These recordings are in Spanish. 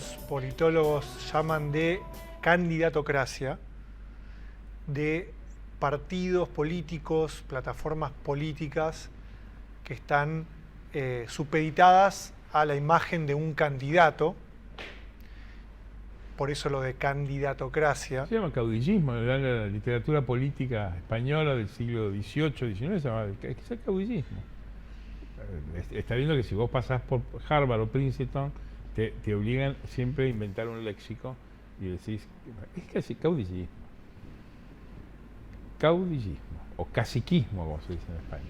los politólogos llaman de candidatocracia, de partidos políticos, plataformas políticas que están supeditadas a la imagen de un candidato. Por eso lo de candidatocracia. Se llama caudillismo, en la literatura política española del siglo XVIII, XIX, se llama caudillismo. Está viendo que si vos pasás por Harvard o Princeton, te obligan siempre a inventar un léxico y decís, es casi caudillismo. Caudillismo, o caciquismo, como se dice en España.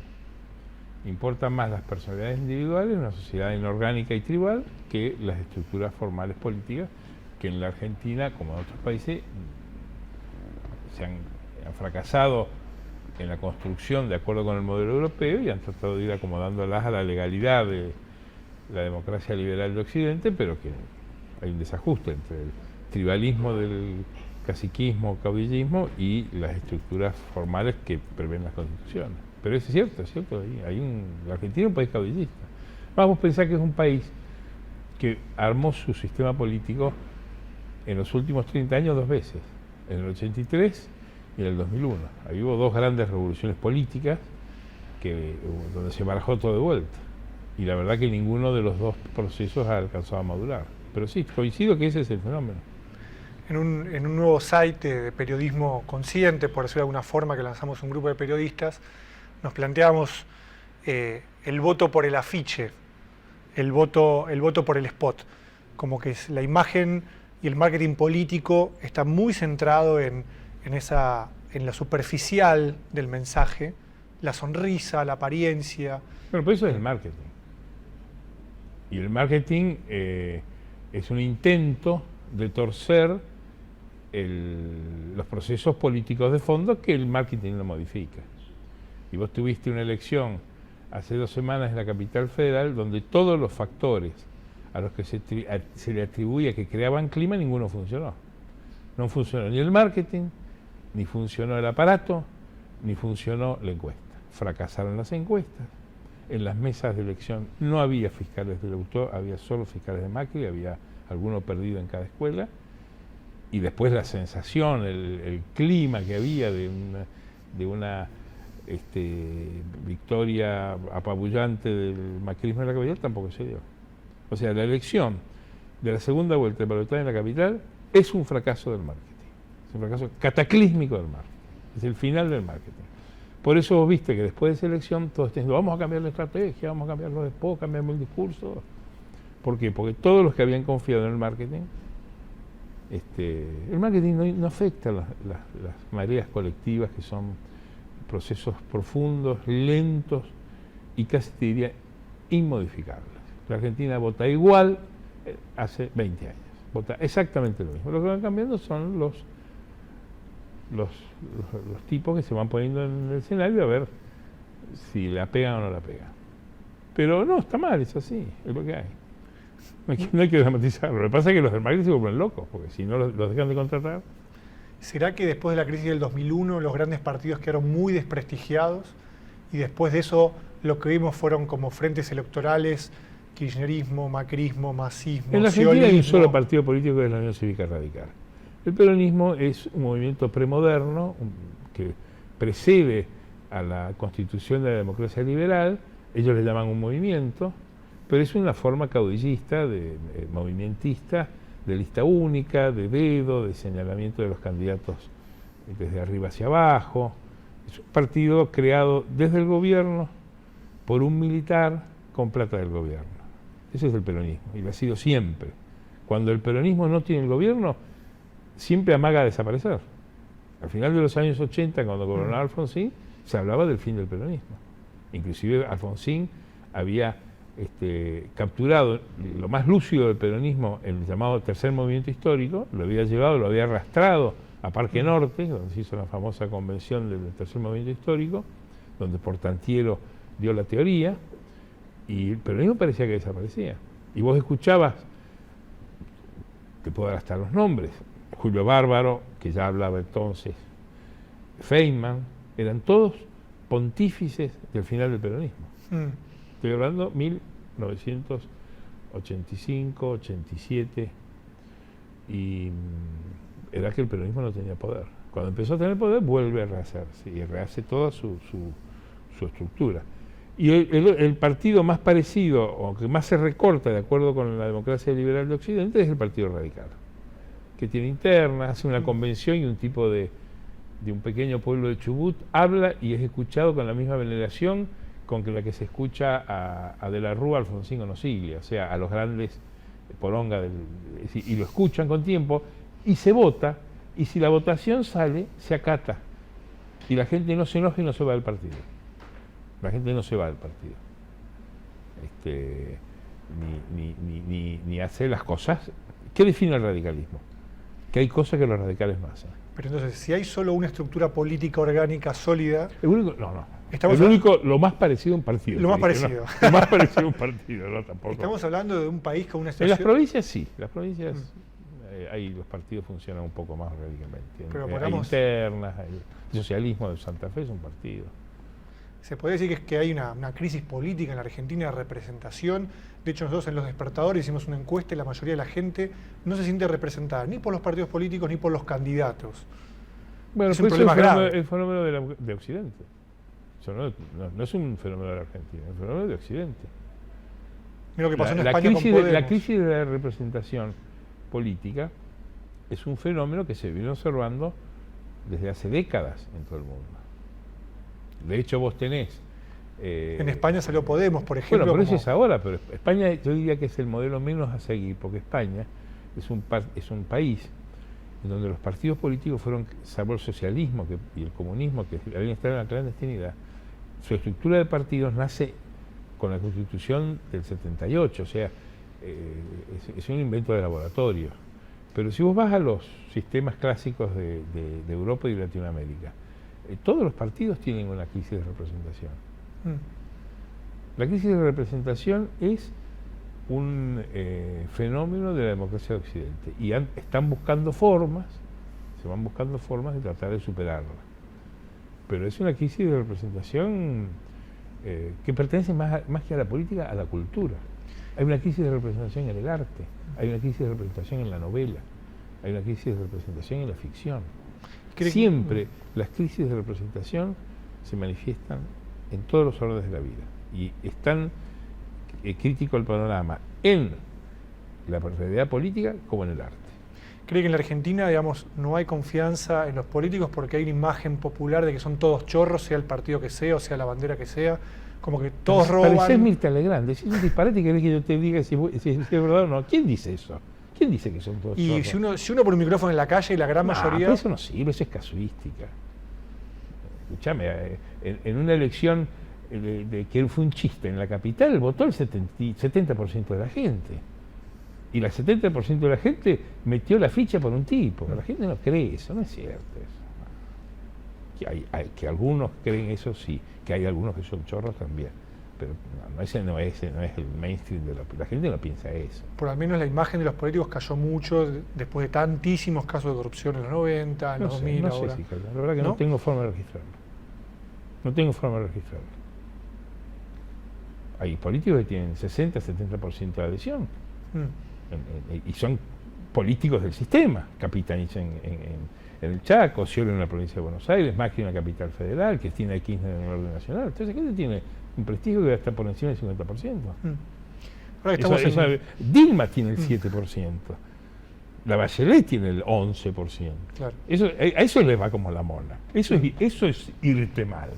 Importan más las personalidades individuales en una sociedad inorgánica y tribal que las estructuras formales políticas, que en la Argentina, como en otros países, han fracasado en la construcción de acuerdo con el modelo europeo y han tratado de ir acomodándolas a la legalidad de la democracia liberal de Occidente, pero que hay un desajuste entre el tribalismo del caciquismo, caudillismo y las estructuras formales que prevén las constituciones. Pero es cierto, la Argentina es un país caudillista. Vamos a pensar que es un país que armó su sistema político en los últimos 30 años 2 veces, en el 83 y en el 2001. Ahí hubo 2 grandes revoluciones políticas donde se barajó todo de vuelta. Y la verdad que ninguno de los 2 procesos ha alcanzado a madurar. Pero sí, coincido que ese es el fenómeno. En un nuevo site de periodismo consciente, por decirlo de alguna forma, que lanzamos un grupo de periodistas, nos planteamos el voto por el afiche, el voto por el spot. Como que la imagen y el marketing político está muy centrado en la superficial del mensaje, la sonrisa, la apariencia. Bueno, pues eso es el marketing. Y el marketing es un intento de torcer los procesos políticos de fondo que el marketing no modifica. Y vos tuviste una elección hace 2 semanas en la capital federal donde todos los factores a los que se le atribuía que creaban clima, ninguno funcionó. No funcionó ni el marketing, ni funcionó el aparato, ni funcionó la encuesta. Fracasaron las encuestas. En las mesas de elección no había fiscales del autor, había solo fiscales de Macri, había alguno perdido en cada escuela. Y después la sensación, el clima que había de una victoria apabullante del macrismo en la capital tampoco se dio. O sea, la elección de la segunda vuelta de balotaje en la capital es un fracaso del marketing. Es un fracaso cataclísmico del marketing. Es el final del marketing. Por eso vos viste que después de esa elección todos están diciendo, vamos a cambiar la estrategia, vamos a cambiar los spots, cambiamos el discurso. ¿Por qué? Porque todos los que habían confiado en el marketing no afecta las mareas colectivas, que son procesos profundos, lentos y casi te diría inmodificables. La Argentina vota igual hace 20 años, vota exactamente lo mismo. Lo que van cambiando son los tipos que se van poniendo en el escenario a ver si la pegan o no la pegan. Pero no, está mal, es así, es lo que hay. No hay que dramatizarlo. Lo que pasa es que los del marketing se vuelven locos, porque si no los dejan de contratar. ¿Será que después de la crisis del 2001 los grandes partidos quedaron muy desprestigiados y después de eso lo que vimos fueron como frentes electorales, kirchnerismo, macrismo, masismo, en la Argentina hay un solo partido político que es la Unión Cívica Radical. El peronismo es un movimiento premoderno que precede a la constitución de la democracia liberal. Ellos le llaman un movimiento, pero es una forma caudillista, movimentista, de lista única, de dedo, de señalamiento de los candidatos desde arriba hacia abajo. Es un partido creado desde el gobierno por un militar con plata del gobierno. Ese es el peronismo, y lo ha sido siempre. Cuando el peronismo no tiene el gobierno, siempre amaga a desaparecer. Al final de los años 80, cuando gobernaba Alfonsín, se hablaba del fin del peronismo. Inclusive Alfonsín había capturado lo más lúcido del peronismo, el llamado tercer movimiento histórico, lo había llevado, lo había arrastrado a Parque Norte, donde se hizo la famosa convención del tercer movimiento histórico, donde Portantiero dio la teoría, y el peronismo parecía que desaparecía. Y vos escuchabas, te puedo dar hasta los nombres, Julio Bárbaro, que ya hablaba entonces, Feynman, eran todos pontífices del final del peronismo. Estoy hablando 1985, 87, y era que el peronismo no tenía poder. Cuando empezó a tener poder, vuelve a rehacerse y rehace toda su estructura. Y el partido más parecido, o que más se recorta de acuerdo con la democracia liberal de Occidente, es el Partido Radical, que tiene internas, hace una convención y un tipo de un pequeño pueblo de Chubut habla y es escuchado con la misma veneración con la que se escucha a De la Rúa, Alfonsín o Nosiglia, o sea, a los grandes poronga y lo escuchan con tiempo y se vota, y si la votación sale, se acata y la gente no se enoja y no se va del partido. La gente no se va del partido, ni hace las cosas. ¿Qué define el radicalismo? Que hay cosas que los radicales no hacen. Pero entonces, si hay solo una estructura política orgánica sólida... Lo más parecido a un partido. Lo más parecido. No, lo más parecido a un partido, no tampoco. Estamos hablando de un país con una situación... En las provincias sí, las provincias... ahí los partidos funcionan un poco más orgánicamente. Pero hay internas, el socialismo de Santa Fe es un partido. Se puede decir que hay una crisis política en la Argentina de representación. De hecho, nosotros en Los Despertadores hicimos una encuesta y la mayoría de la gente no se siente representada ni por los partidos políticos ni por los candidatos. Bueno, es un problema grave. El fenómeno de Occidente. Eso no es un fenómeno de la Argentina, es un fenómeno de Occidente. Mira lo que pasó en España con Podemos. La crisis de la representación política es un fenómeno que se viene observando desde hace décadas en todo el mundo. De hecho, vos tenés... en España salió Podemos, por ejemplo. Bueno, pero eso es ahora, pero España yo diría que es el modelo menos a seguir, porque España es un país en donde los partidos políticos fueron, salvo el socialismo y el comunismo, que habían estado en la clandestinidad, su estructura de partidos nace con la Constitución del 78, o sea, es un invento de laboratorio. Pero si vos vas a los sistemas clásicos de Europa y Latinoamérica, todos los partidos tienen una crisis de representación. La crisis de representación es un fenómeno de la democracia de Occidente y se van buscando formas de tratar de superarla. Pero es una crisis de representación que pertenece más que a la política, a la cultura. Hay una crisis de representación en el arte, hay una crisis de representación en la novela, hay una crisis de representación en la ficción. Siempre las crisis de representación se manifiestan en todos los órdenes de la vida y es tan crítico el panorama en la realidad política como en el arte. ¿Cree que en la Argentina, digamos, no hay confianza en los políticos porque hay una imagen popular de que son todos chorros, sea el partido que sea o sea la bandera que sea? Como que todos roban... Parecés Mirta Legrand, decís un disparate que querés que yo te diga si es verdad o no. ¿Quién dice eso? ¿Quién dice que son todos chorros? Y si uno pone un micrófono en la calle y la gran mayoría... Pero eso no sirve, eso es casuística. Escuchame, en una elección que fue un chiste en la capital, votó el 70% de la gente. Y el 70% de la gente metió la ficha por un tipo. La gente no cree eso, no es cierto eso. Que algunos creen eso, sí. Que hay algunos que son chorros también. Pero ese no es el mainstream de la gente no piensa eso. Por al menos la imagen de los políticos cayó mucho después de tantísimos casos de corrupción en los 90, en los 2000 no ahora. Sé, la verdad que no tengo forma de registrarlo. No tengo forma de registrarlo. Hay políticos que tienen 60-70% de adhesión. Y son políticos del sistema. Capitanich en el Chaco, Scioli en la provincia de Buenos Aires, Macri en la capital federal, Cristina de Kirchner en el orden nacional. Entonces, ¿qué tiene un prestigio que está por encima del 50%? Dilma tiene el 7%. La Bachelet tiene el 11%. Claro. A eso le va como la mona. Eso es irte mal.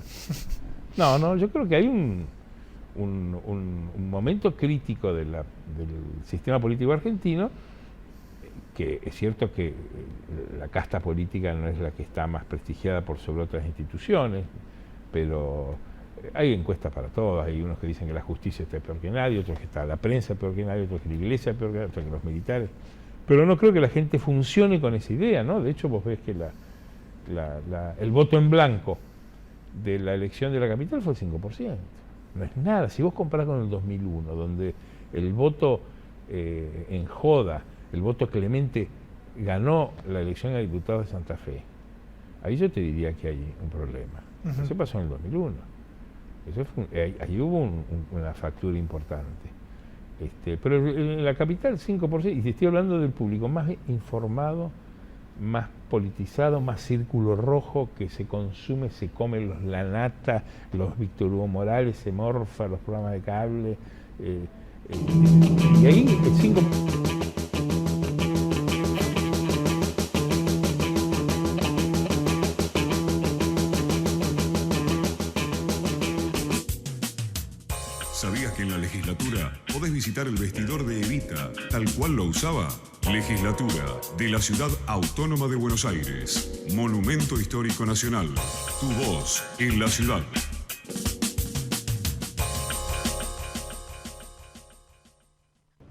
No, yo creo que hay un momento crítico del sistema político argentino, que es cierto que la casta política no es la que está más prestigiada por sobre otras instituciones, pero hay encuestas para todos. Hay unos que dicen que la justicia está peor que nadie, otros que está la prensa peor que nadie, otros que la iglesia peor que nadie, otros que los militares. Pero no creo que la gente funcione con esa idea, ¿no? De hecho, vos ves que el voto en blanco de la elección de la capital fue el 5%. No es nada. Si vos comparás con el 2001, donde el voto en joda, el voto clemente ganó la elección a diputados de Santa Fe, ahí yo te diría que hay un problema. Eso pasó en el 2001. Ahí hubo una fractura importante. Pero en la capital 5%, y te estoy hablando del público más informado, más politizado, más círculo rojo, que se consume, se come la nata, los Víctor Hugo Morales, se morfa, los programas de cable, y ahí el 5%. ¿Sabías que en la legislatura podés visitar el vestidor de Evita, tal cual lo usaba? Legislatura de la Ciudad Autónoma de Buenos Aires. Monumento Histórico Nacional. Tu voz en la ciudad.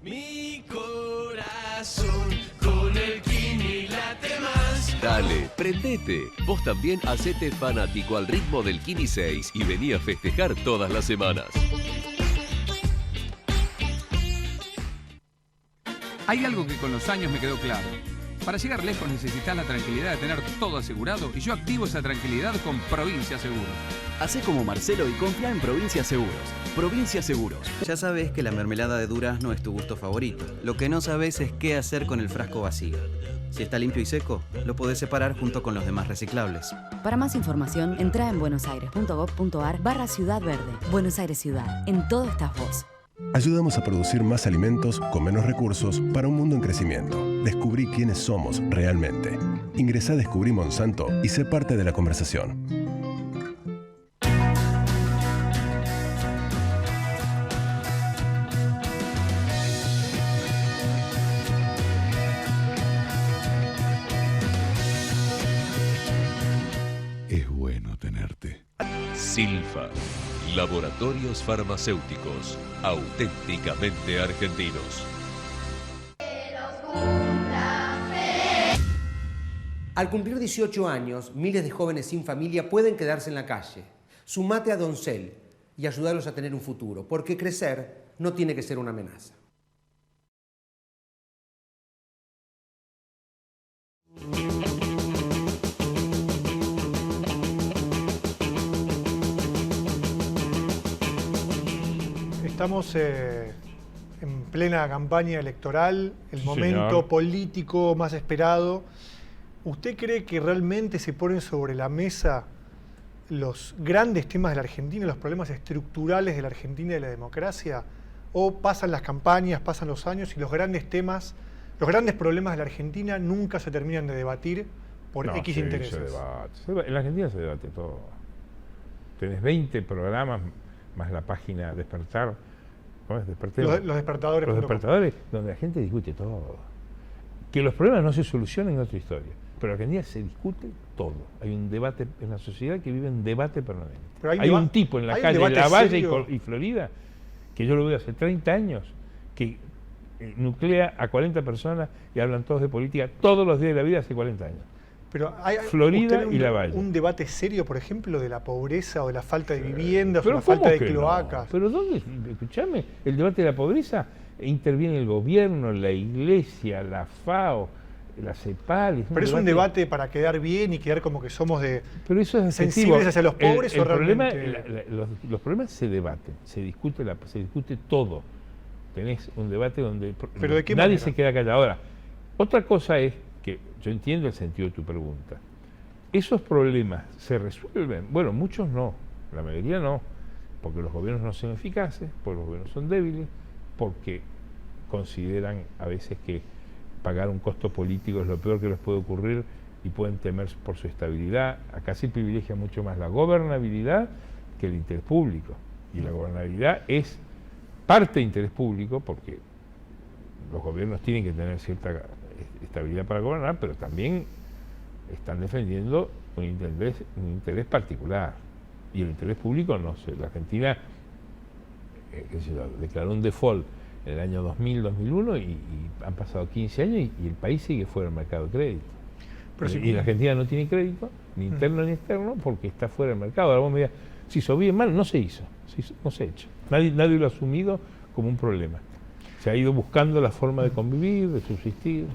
Mi corazón con el Kini late más. Dale, prendete. Vos también hacete fanático al ritmo del Kini 6 y vení a festejar todas las semanas. Hay algo que con los años me quedó claro. Para llegar lejos necesitas la tranquilidad de tener todo asegurado y yo activo esa tranquilidad con Provincia Seguros. Hacé como Marcelo y confía en Provincia Seguros. Provincia Seguros. Ya sabes que la mermelada de durazno es tu gusto favorito. Lo que no sabes es qué hacer con el frasco vacío. Si está limpio y seco, lo podés separar junto con los demás reciclables. Para más información, entra en buenosaires.gov.ar/Ciudad Verde. Buenos Aires Ciudad. En todo estás vos. Ayudamos a producir más alimentos con menos recursos para un mundo en crecimiento. Descubrí quiénes somos realmente. Ingresá a Descubrí Monsanto y sé parte de la conversación. Es bueno tenerte. Silfa. Laboratorios farmacéuticos, auténticamente argentinos. Al cumplir 18 años, miles de jóvenes sin familia pueden quedarse en la calle. Sumate a Doncel y ayudarlos a tener un futuro, porque crecer no tiene que ser una amenaza. Estamos en plena campaña electoral, el momento político más esperado. ¿Usted cree que realmente se ponen sobre la mesa los grandes temas de la Argentina, los problemas estructurales de la Argentina y de la democracia? ¿O pasan las campañas, pasan los años y los grandes temas, los grandes problemas de la Argentina nunca se terminan de debatir por X intereses? En la Argentina se debate todo. Tenés 20 programas más la página Despertar. ¿Cómo es? Los despertadores. Los despertadores, donde la gente discute todo. Que los problemas no se solucionen en otra historia. Pero en Argentina se discute todo. Hay un debate en la sociedad que vive en debate permanente. Hay un tipo en la calle de Lavalle y Florida, que yo lo veo hace 30 años, que nuclea a 40 personas y hablan todos de política todos los días de la vida hace 40 años. Pero hay Florida y Lavalle. Un debate serio, por ejemplo, de la pobreza o de la falta de viviendas o la falta de cloacas. No? Pero ¿dónde? Escuchame, el debate de la pobreza interviene el gobierno, la iglesia, la FAO, la CEPAL. Pero es un debate para quedar bien y quedar como que somos pero eso es sensibles hacia los pobres o realmente... Los problemas se debaten, se discute todo. Tenés un debate donde ¿Pero de qué nadie manera? se queda callado. Ahora, otra cosa es que yo entiendo el sentido de tu pregunta. ¿Esos problemas se resuelven? Bueno, muchos no, la mayoría no, porque los gobiernos no son eficaces, porque los gobiernos son débiles, porque consideran a veces que pagar un costo político es lo peor que les puede ocurrir y pueden temer por su estabilidad. Acá se privilegia mucho más la gobernabilidad que el interés público. Y la gobernabilidad es parte de interés público porque los gobiernos tienen que tener cierta estabilidad para gobernar, pero también están defendiendo un interés particular. Y el interés público, no sé, la Argentina declaró un default en el año 2000-2001 y han pasado 15 años y el país sigue fuera del mercado de crédito. Y la Argentina no tiene crédito, ni interno ni externo, porque está fuera del mercado. Ahora vos me dirás, se hizo bien, mal, no se hizo, no se ha hecho. Nadie lo ha asumido como un problema. Se ha ido buscando la forma de convivir, de subsistir.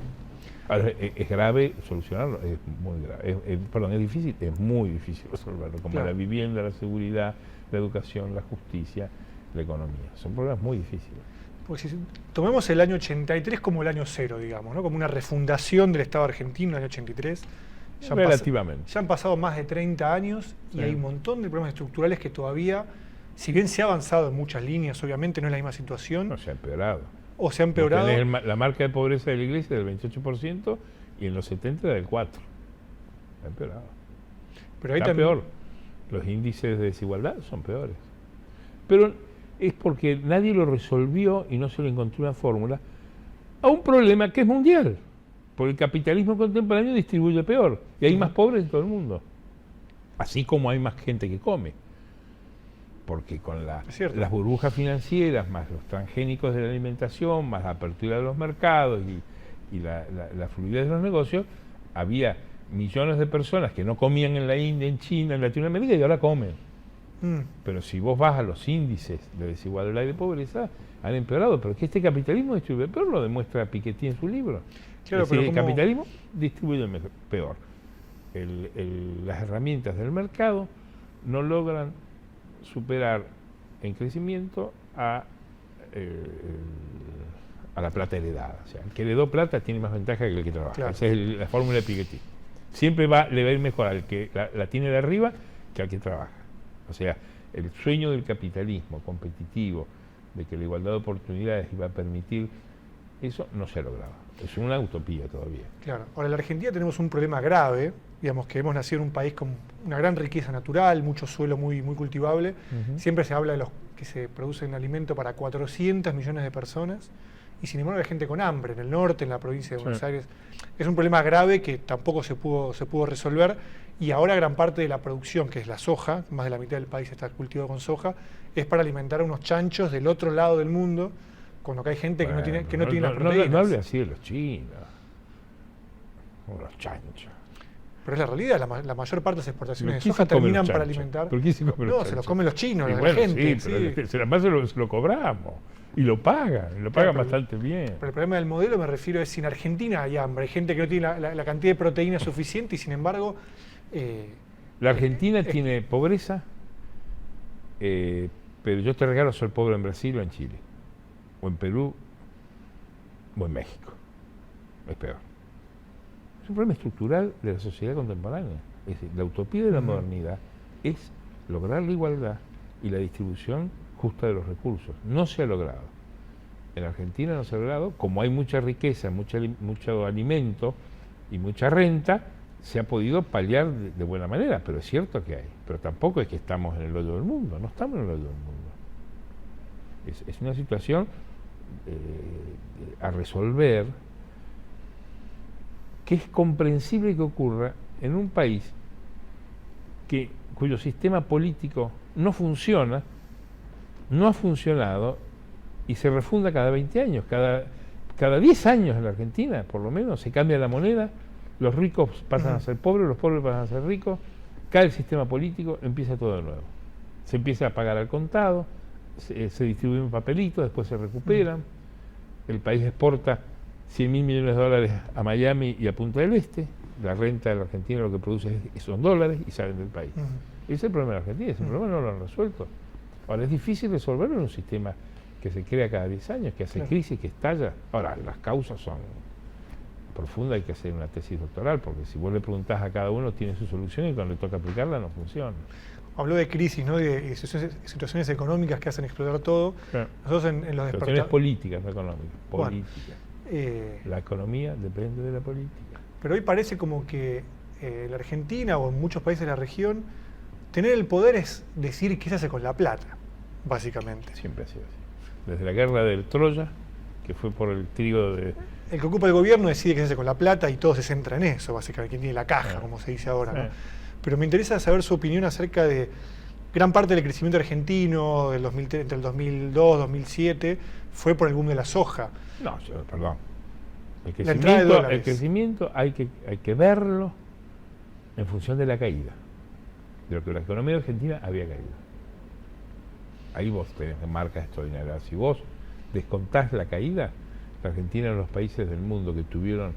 Ahora, es grave solucionarlo, es muy grave. Es difícil, es muy difícil resolverlo, como la vivienda, la seguridad, la educación, la justicia, la economía. Son problemas muy difíciles. Pues si tomemos el año 83 como el año cero, digamos, ¿no? Como una refundación del Estado argentino en el año 83. Relativamente. Ya han pasado más de 30 años y hay un montón de problemas estructurales que todavía, si bien se ha avanzado en muchas líneas, obviamente no es la misma situación. No, se ha empeorado. O se ha empeorado. La marca de pobreza de la iglesia es del 28% y en los 70 era del 4%. Ha empeorado. Pero ahí está también... peor. Los índices de desigualdad son peores. Pero es porque nadie lo resolvió y no se le encontró una fórmula a un problema que es mundial. Porque el capitalismo contemporáneo distribuye peor y hay más pobres en todo el mundo. Así como hay más gente que come. Porque con las burbujas financieras, más los transgénicos de la alimentación, más la apertura de los mercados y la fluidez de los negocios, había millones de personas que no comían en la India, en China, en Latinoamérica y ahora comen. Pero si vos vas a los índices de desigualdad y de pobreza, han empeorado. Pero que este capitalismo distribuye peor, lo demuestra Piketty en su libro. Claro, es decir, pero el capitalismo distribuye peor. Las herramientas del mercado no logran superar en crecimiento a la plata heredada. O sea, el que heredó plata tiene más ventaja que el que trabaja. Claro. Esa es la fórmula de Piketty. Siempre le va a ir mejor al que la tiene de arriba que al que trabaja. O sea, el sueño del capitalismo competitivo, de que la igualdad de oportunidades iba a permitir, eso no se ha logrado. Es una utopía todavía. Claro. Ahora, en la Argentina tenemos un problema grave, digamos que hemos nacido en un país con una gran riqueza natural, mucho suelo muy cultivable. Siempre se habla de los que se producen alimento para 400 millones de personas y sin embargo hay gente con hambre en el norte, en la provincia de Buenos Aires. Es un problema grave que tampoco se pudo resolver y ahora gran parte de la producción, que es la soja, más de la mitad del país está cultivado con soja, es para alimentar a unos chanchos del otro lado del mundo, cuando hay gente que no tiene las proteínas. No hable así de los chinos, o los chanchos. Pero es la realidad, la mayor parte de las exportaciones de soja terminan para alimentar. ¿Por qué se comen los chanchos? Se los comen los chinos, la bueno, gente. Sí, pero además se lo cobramos. Y lo pagan bastante bien. Pero el problema del modelo, me refiero, es si en Argentina hay hambre, hay gente que no tiene la cantidad de proteína suficiente y sin embargo... la Argentina tiene pobreza, pero yo te regalo ser pobre en Brasil o en Chile, o en Perú, o en México. Es peor. Es un problema estructural de la sociedad contemporánea. Es decir, la utopía de la modernidad es lograr la igualdad y la distribución justa de los recursos. No se ha logrado. En Argentina no se ha logrado. Como hay mucha riqueza, mucho alimento y mucha renta, se ha podido paliar de buena manera, pero es cierto que hay. Pero tampoco es que estamos en el hoyo del mundo, no estamos en el hoyo del mundo. Es una situación a resolver que es comprensible que ocurra en un país cuyo sistema político no funciona, no ha funcionado y se refunda cada 20 años, cada 10 años en la Argentina, por lo menos, se cambia la moneda, los ricos pasan a ser pobres, los pobres pasan a ser ricos, cae el sistema político, empieza todo de nuevo. Se empieza a pagar al contado, se distribuyen papelitos, después se recuperan, el país exporta 100.000 millones de dólares a Miami y a Punta del Este, la renta de la Argentina lo que produce son dólares y salen del país. Ese es el problema de la Argentina, ese problema no lo han resuelto. Ahora, es difícil resolverlo en un sistema que se crea cada 10 años, que hace crisis, que estalla. Ahora, las causas son profundas, hay que hacer una tesis doctoral, porque si vos le preguntás a cada uno, tiene su solución y cuando le toca aplicarla no funciona. Habló de crisis, ¿no? De situaciones económicas que hacen explotar todo. Claro. Nosotros en los situaciones políticas, no económicas. Políticas. Bueno, la economía depende de la política. Pero hoy parece como que la Argentina o en muchos países de la región, tener el poder es decir qué se hace con la plata, básicamente. Siempre ha sido así. Desde la guerra del Troya, que fue por el trigo de... El que ocupa el gobierno decide qué se hace con la plata y todo se centra en eso, básicamente, quien tiene la caja, como se dice ahora, ¿no? Pero me interesa saber su opinión acerca de gran parte del crecimiento argentino entre el 2002 y 2007 fue por el boom de la soja. No, perdón. El crecimiento hay que verlo en función de la caída, de lo que la economía argentina había caído. Ahí vos tenés marcas extraordinarias. Si vos descontás la caída, la Argentina era los países del mundo que tuvieron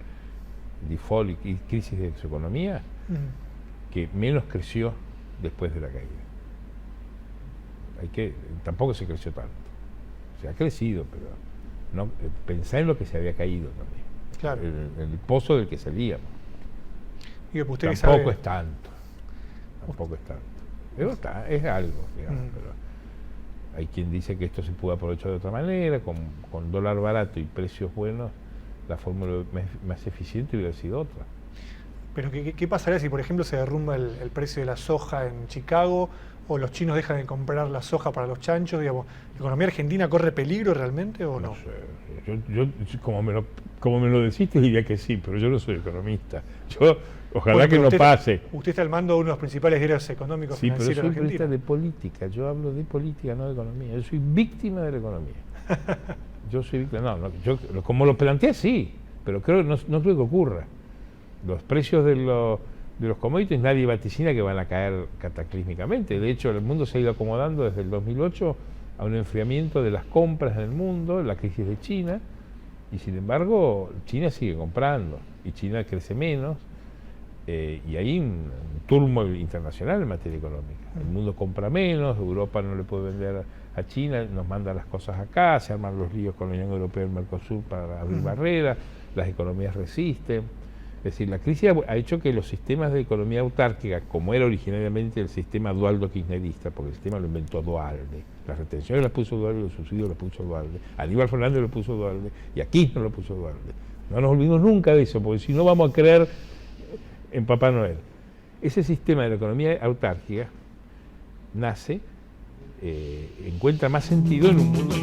default y crisis de su economía, que menos creció después de la caída. Tampoco se creció tanto. Se ha crecido, pero no pensá en lo que se había caído también. Claro. El pozo del que salíamos. Digo, usted Tampoco sabe... es tanto. Tampoco es tanto. Pero es algo, digamos. Pero hay quien dice que esto se pudo aprovechar de otra manera, con dólar barato y precios buenos, la fórmula más eficiente hubiera sido otra. Pero ¿qué pasaría si, por ejemplo, se derrumba el precio de la soja en Chicago o los chinos dejan de comprar la soja para los chanchos? Digamos, ¿la economía argentina corre peligro realmente o no? No sé. Yo como me lo decís, te diría que sí, pero yo no soy economista. Ojalá que no pase. Usted está al mando de uno de los principales diarios económicos financieros de Argentina. Sí, pero soy periodista de política. Yo hablo de política, no de economía. Yo soy víctima de la economía. Yo soy víctima. Yo como lo planteé, sí, pero no creo que ocurra. Los precios de los commodities nadie vaticina que van a caer cataclísmicamente. De hecho, el mundo se ha ido acomodando desde el 2008 a un enfriamiento de las compras en el mundo, la crisis de China, y sin embargo China sigue comprando y China crece menos, y hay un turmoil internacional en materia económica. El mundo compra menos, Europa no le puede vender a China, nos manda las cosas acá, se arman los líos con la Unión Europea y el Mercosur para abrir barreras, las economías resisten. Es decir, la crisis ha hecho que los sistemas de economía autárquica, como era originariamente el sistema Dualdo-Kirchnerista, porque el sistema lo inventó Dualde, las retenciones las puso Dualde, los subsidios los puso Dualde, Aníbal Fernández lo puso Dualde y aquí no lo puso Dualde. No nos olvidemos nunca de eso, porque si no vamos a creer en Papá Noel. Ese sistema de la economía autárquica nace, encuentra más sentido en un mundo